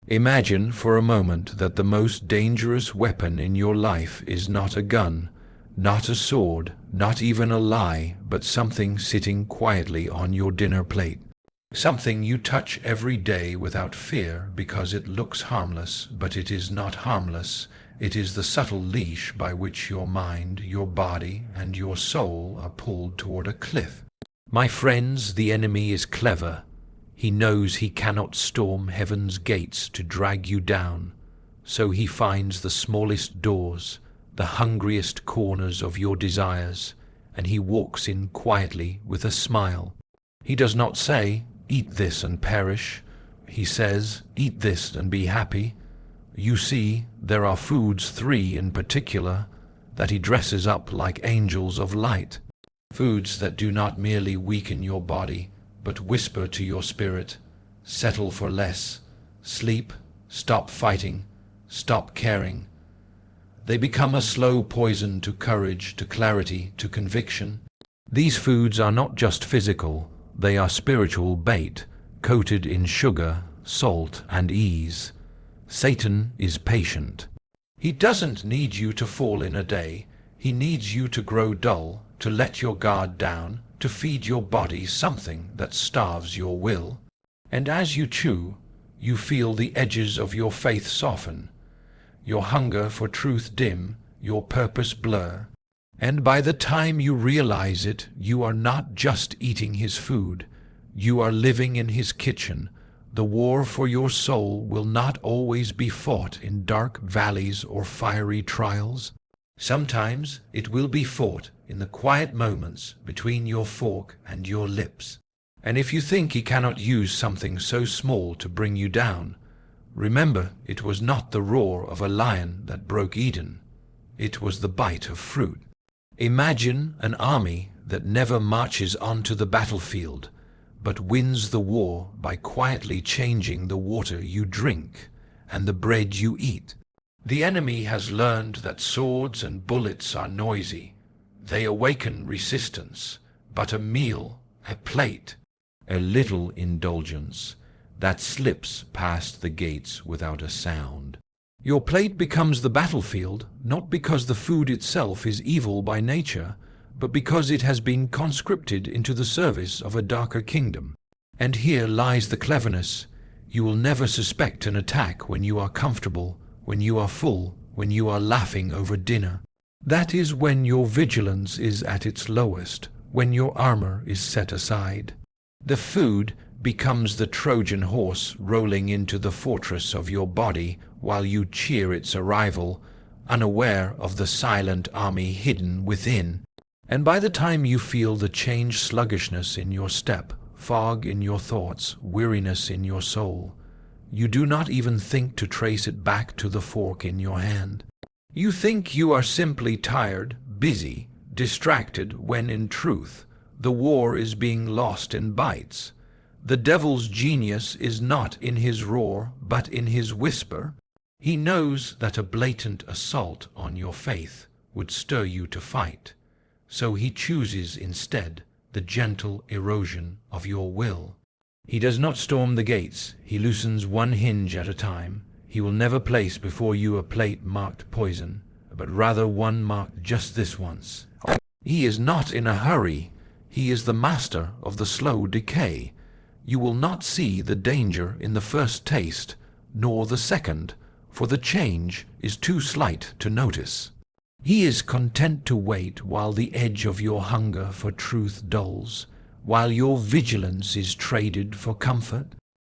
Imagine for a moment that the most dangerous weapon in your life is not a gun, not a sword, not even a lie, but something sitting quietly on your dinner plate. Something you touch every day without fear because it looks harmless, but it is not harmless. It is the subtle leash by which your mind, your body, and your soul are pulled toward a cliff. My friends, the enemy is clever. He knows he cannot storm heaven's gates to drag you down, so he finds the smallest doors, the hungriest corners of your desires, and he walks in quietly with a smile. He does not say, "Eat this and perish." He says, "Eat this and be happy." You see, there are foods, 3 in particular, that he dresses up like angels of light. Foods that do not merely weaken your body, but whisper to your spirit, "Settle for less, sleep, stop fighting, stop caring." They become a slow poison to courage, to clarity, to conviction. These foods are not just physical, they are spiritual bait, coated in sugar, salt, and ease. Satan is patient. He doesn't need you to fall in a day. He needs you to grow dull, to let your guard down, to feed your body something that starves your will. And as you chew, you feel the edges of your faith soften, your hunger for truth dim, your purpose blur. And by the time you realize it, you are not just eating his food, you are living in his kitchen. The war for your soul will not always be fought in dark valleys or fiery trials. Sometimes it will be fought in the quiet moments between your fork and your lips. And if you think he cannot use something so small to bring you down, remember it was not the roar of a lion that broke Eden. It was the bite of fruit. Imagine an army that never marches onto the battlefield, but wins the war by quietly changing the water you drink and the bread you eat. The enemy has learned that swords and bullets are noisy. They awaken resistance, but a meal, a plate, a little indulgence, that slips past the gates without a sound. Your plate becomes the battlefield, not because the food itself is evil by nature, but because it has been conscripted into the service of a darker kingdom. And here lies the cleverness. You will never suspect an attack when you are comfortable, when you are full, when you are laughing over dinner. That is when your vigilance is at its lowest, when your armor is set aside. The food becomes the Trojan horse rolling into the fortress of your body while you cheer its arrival, unaware of the silent army hidden within. And by the time you feel the changed sluggishness in your step, fog in your thoughts, weariness in your soul, you do not even think to trace it back to the fork in your hand. You think you are simply tired, busy, distracted, when in truth, the war is being lost in bites. The devil's genius is not in his roar, but in his whisper. He knows that a blatant assault on your faith would stir you to fight, so he chooses instead the gentle erosion of your will. He does not storm the gates, he loosens one hinge at a time. He will never place before you a plate marked poison, but rather one marked just this once. He is not in a hurry, he is the master of the slow decay. You will not see the danger in the first taste, nor the second, for the change is too slight to notice. He is content to wait while the edge of your hunger for truth dulls, while your vigilance is traded for comfort.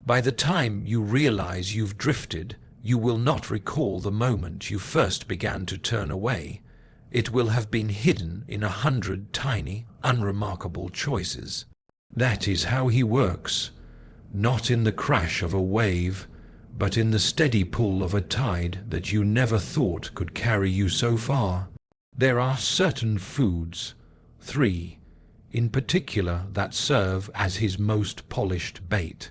By the time you realize you've drifted, you will not recall the moment you first began to turn away. It will have been hidden in 100 tiny, unremarkable choices. That is how he works, not in the crash of a wave, but in the steady pull of a tide that you never thought could carry you so far. There are certain foods, 3, in particular, that serve as his most polished bait.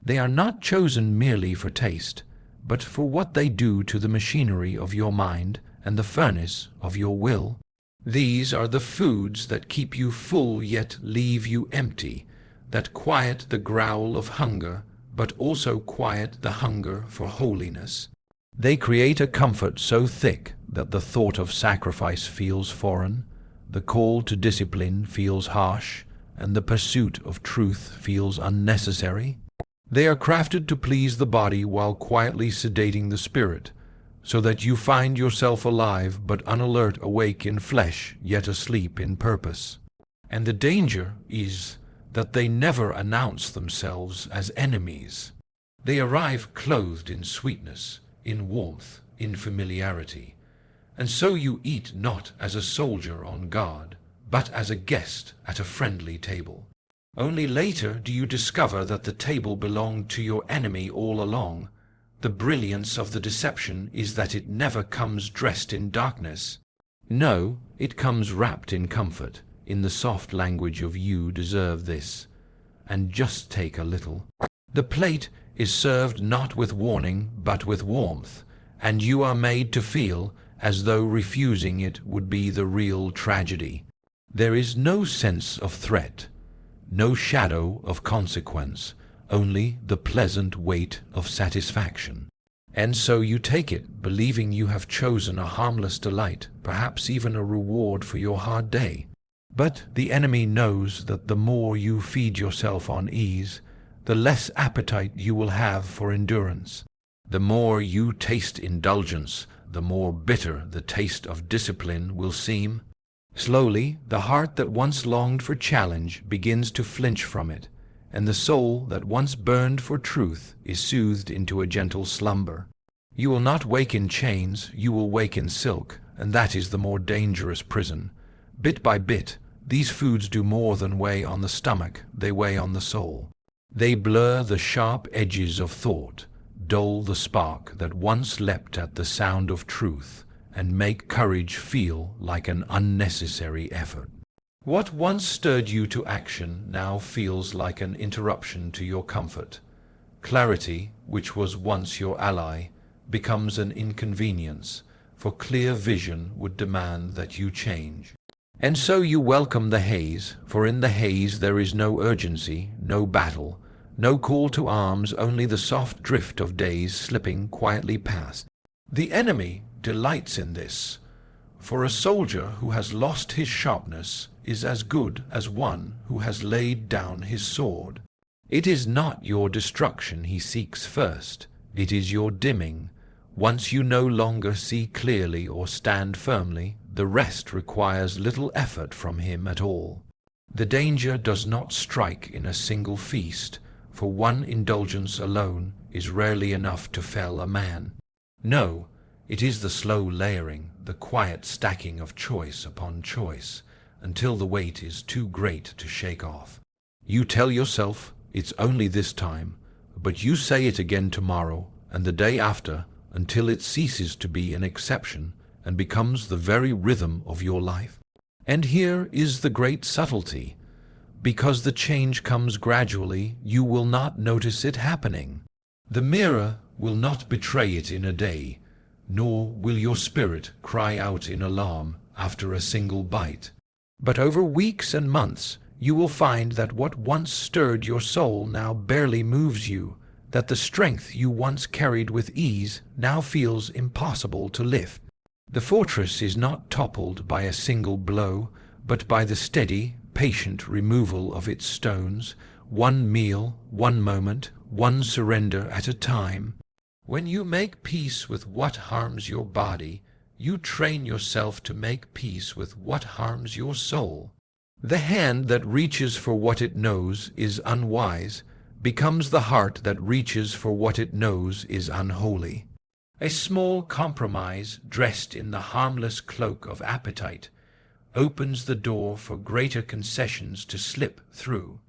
They are not chosen merely for taste, but for what they do to the machinery of your mind and the furnace of your will. These are the foods that keep you full yet leave you empty, that quiet the growl of hunger but also quiet the hunger for holiness. They create a comfort so thick that the thought of sacrifice feels foreign, the call to discipline feels harsh, and the pursuit of truth feels unnecessary. They are crafted to please the body while quietly sedating the spirit, so that you find yourself alive but unalert, awake in flesh, yet asleep in purpose. And the danger is that they never announce themselves as enemies. They arrive clothed in sweetness, in warmth, in familiarity. And so you eat not as a soldier on guard, but as a guest at a friendly table. Only later do you discover that the table belonged to your enemy all along. The brilliance of the deception is that it never comes dressed in darkness. No, it comes wrapped in comfort, in the soft language of "you deserve this, and just take a little." The plate is served not with warning, but with warmth, and you are made to feel as though refusing it would be the real tragedy. There is no sense of threat, no shadow of consequence, only the pleasant weight of satisfaction. And so you take it, believing you have chosen a harmless delight, perhaps even a reward for your hard day. But the enemy knows that the more you feed yourself on ease, the less appetite you will have for endurance. The more you taste indulgence, the more bitter the taste of discipline will seem. Slowly, the heart that once longed for challenge begins to flinch from it, and the soul that once burned for truth is soothed into a gentle slumber. You will not wake in chains, you will wake in silk, and that is the more dangerous prison. Bit by bit, these foods do more than weigh on the stomach, they weigh on the soul. They blur the sharp edges of thought, dull the spark that once leapt at the sound of truth, and make courage feel like an unnecessary effort. What once stirred you to action now feels like an interruption to your comfort. Clarity, which was once your ally, becomes an inconvenience, for clear vision would demand that you change. And so you welcome the haze, for in the haze there is no urgency, no battle, no call to arms, only the soft drift of days slipping quietly past. The enemy delights in this, for a soldier who has lost his sharpness is as good as one who has laid down his sword. It is not your destruction he seeks first, it is your dimming. Once you no longer see clearly or stand firmly, the rest requires little effort from him at all. The danger does not strike in a single feast, for one indulgence alone is rarely enough to fell a man. No, it is the slow layering, the quiet stacking of choice upon choice, until the weight is too great to shake off. You tell yourself, it's only this time, but you say it again tomorrow and the day after until it ceases to be an exception and becomes the very rhythm of your life. And here is the great subtlety. Because the change comes gradually, you will not notice it happening. The mirror will not betray it in a day, nor will your spirit cry out in alarm after a single bite. But over weeks and months, you will find that what once stirred your soul now barely moves you, that the strength you once carried with ease now feels impossible to lift. The fortress is not toppled by a single blow, but by the steady, patient removal of its stones, one meal, one moment, one surrender at a time. When you make peace with what harms your body, you train yourself to make peace with what harms your soul. The hand that reaches for what it knows is unwise, becomes the heart that reaches for what it knows is unholy. A small compromise dressed in the harmless cloak of appetite opens the door for greater concessions to slip through.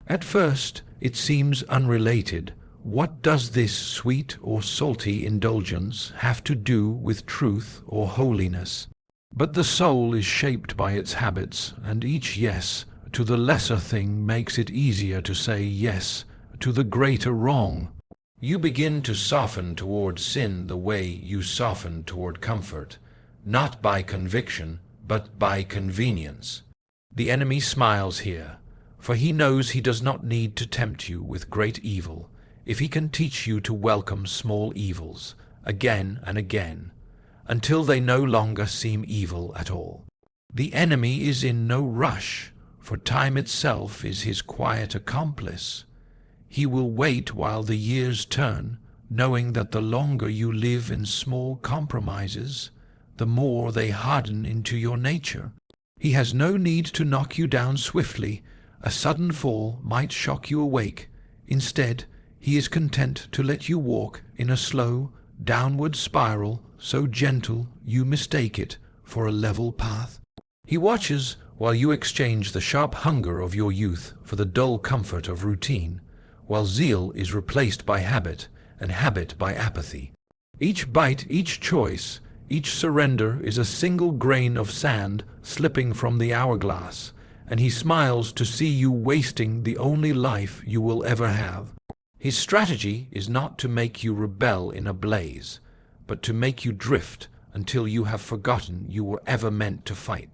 At first, it seems unrelated. What does this sweet or salty indulgence have to do with truth or holiness? But the soul is shaped by its habits, and each yes to the lesser thing makes it easier to say yes to the greater wrong. You begin to soften toward sin the way you soften toward comfort, not by conviction, but by convenience. The enemy smiles here, for he knows he does not need to tempt you with great evil. if he can teach you to welcome small evils again and again, until they no longer seem evil at all. The enemy is in no rush, for time itself is his quiet accomplice. He will wait while the years turn, knowing that the longer you live in small compromises, the more they harden into your nature. He has no need to knock you down swiftly. A sudden fall might shock you awake. Instead, he is content to let you walk in a slow, downward spiral so gentle you mistake it for a level path. He watches while you exchange the sharp hunger of your youth for the dull comfort of routine, while zeal is replaced by habit and habit by apathy. Each bite, each choice, each surrender is a single grain of sand slipping from the hourglass, and he smiles to see you wasting the only life you will ever have. His strategy is not to make you rebel in a blaze, but to make you drift until you have forgotten you were ever meant to fight.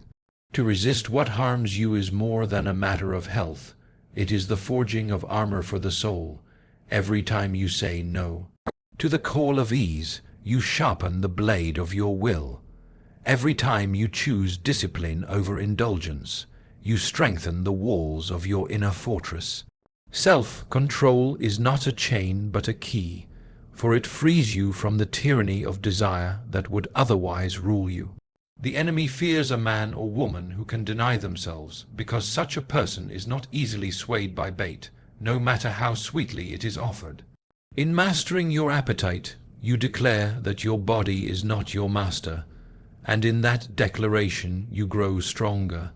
To resist what harms you is more than a matter of health. It is the forging of armor for the soul. Every time you say no to the call of ease, you sharpen the blade of your will. Every time you choose discipline over indulgence, you strengthen the walls of your inner fortress. Self-control is not a chain but a key, for it frees you from the tyranny of desire that would otherwise rule you. The enemy fears a man or woman who can deny themselves, because such a person is not easily swayed by bait, no matter how sweetly it is offered. In mastering your appetite, you declare that your body is not your master, and in that declaration you grow stronger,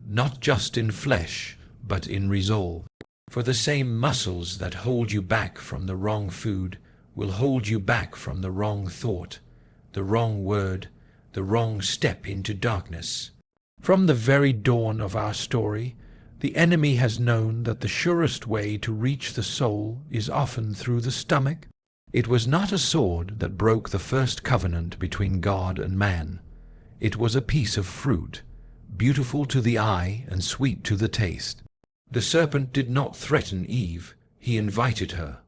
not just in flesh, but in resolve. For the same muscles that hold you back from the wrong food will hold you back from the wrong thought, the wrong word, the wrong step into darkness. From the very dawn of our story, the enemy has known that the surest way to reach the soul is often through the stomach. It was not a sword that broke the first covenant between God and man. It was a piece of fruit, beautiful to the eye and sweet to the taste. The serpent did not threaten Eve, he invited her.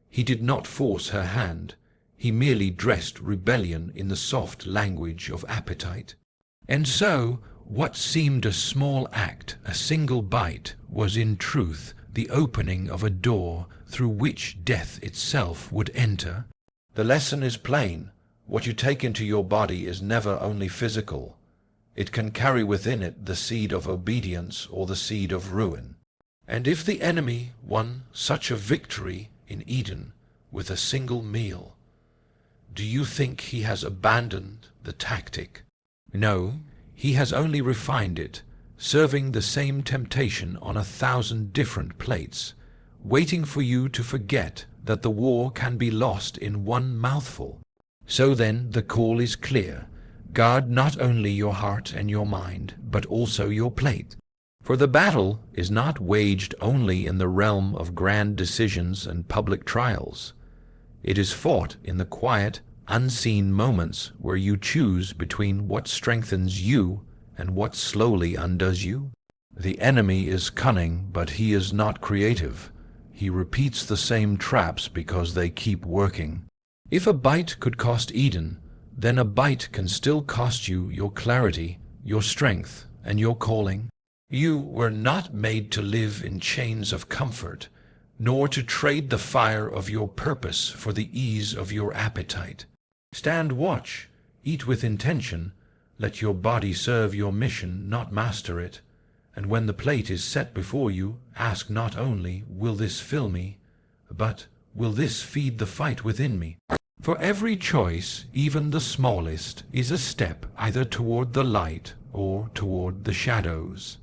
He did not force her hand, he merely dressed rebellion in the soft language of appetite. And so, what seemed a small act, a single bite, was in truth the opening of a door through which death itself would enter. The lesson is plain. What you take into your body is never only physical. It can carry within it the seed of obedience or the seed of ruin. And if the enemy won such a victory in Eden with a single meal, do you think he has abandoned the tactic? No, he has only refined it, serving the same temptation on 1,000 different plates, waiting for you to forget that the war can be lost in one mouthful. So then the call is clear. Guard not only your heart and your mind, but also your plate. For the battle is not waged only in the realm of grand decisions and public trials. It is fought in the quiet, unseen moments where you choose between what strengthens you and what slowly undoes you. The enemy is cunning, but he is not creative. He repeats the same traps because they keep working. If a bite could cost Eden, then a bite can still cost you your clarity, your strength, and your calling. You were not made to live in chains of comfort, nor to trade the fire of your purpose for the ease of your appetite. Stand watch, eat with intention, let your body serve your mission, not master it. And when the plate is set before you, ask not only, will this fill me, but will this feed the fight within me? For every choice, even the smallest, is a step either toward the light or toward the shadows.